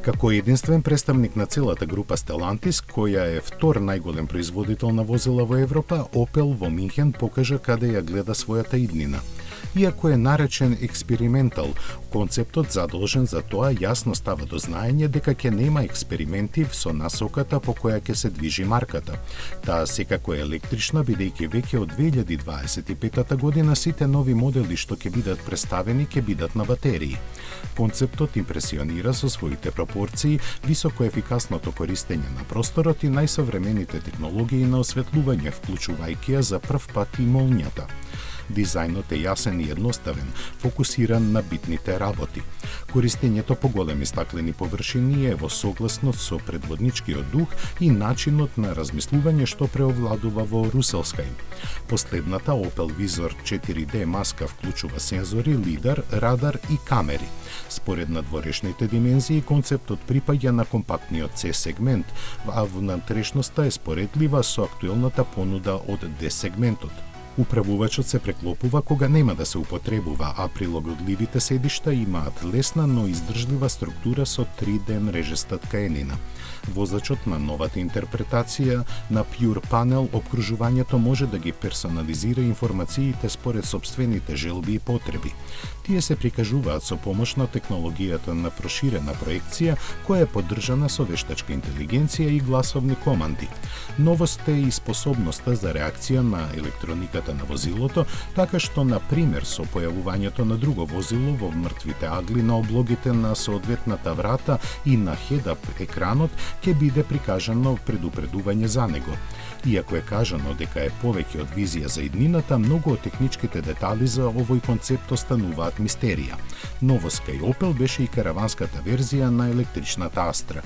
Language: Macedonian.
Како единствен представник на целата група Stellantis, која е втор најголем производител на возила во Европа, Opel во Минхен покажа каде ја гледа својата иднина. Иако е наречен експериментал, концептот задолжен за тоа јасно става до знаење дека ќе нема експерименти со насоката по која ќе се движи марката. Таа секако е електрична, бидејќи веќе од 2025 година сите нови модели што ќе бидат представени ќе бидат на батерии. Концептот импресионира со своите пропорции, високо ефикасното користење на просторот и најсовремените технологии на осветлување, вклучувајќи ја за прв пат и молњата. Дизајнот е јасен и едноставен, фокусиран на битните работи. Користењето по големи стаклени површини е во согласност со предводничкиот дух и начинот на размислување што преовладува во Руселскај. Последната Opel Vizor 4D маска вклучува сензори, лидар, радар и камери. Според надворешните димензии, концептот припаѓа на компактниот C-сегмент, а внатрешноста е споредлива со актуелната понуда од D-сегментот. Управувачот се преклопува кога нема да се употребува, а прилагодливите седишта имаат лесна, но издржлива структура со 3D мрежеста ткаенина. Возачот на новата интерпретација на Pure Panel обкружувањето може да ги персонализира информациите според собствените желби и потреби. Тие се прикажуваат со помош на технологијата на проширена проекција, која е поддржана со вештачка интелигенција и гласовни команди. Новост е и способноста за реакција на електрониката на возилото, така што, на пример, со појавувањето на друго возило во мртвите агли на облогите на соодветната врата и на head-up екранот, ќе биде прикажано предупредување за него. Иако е кажано дека е повеќе од визија за иднината, многу од техничките детали за овој концепт остануваат мистерија. Новост кај Opel беше и караванската верзија на електричната Astra.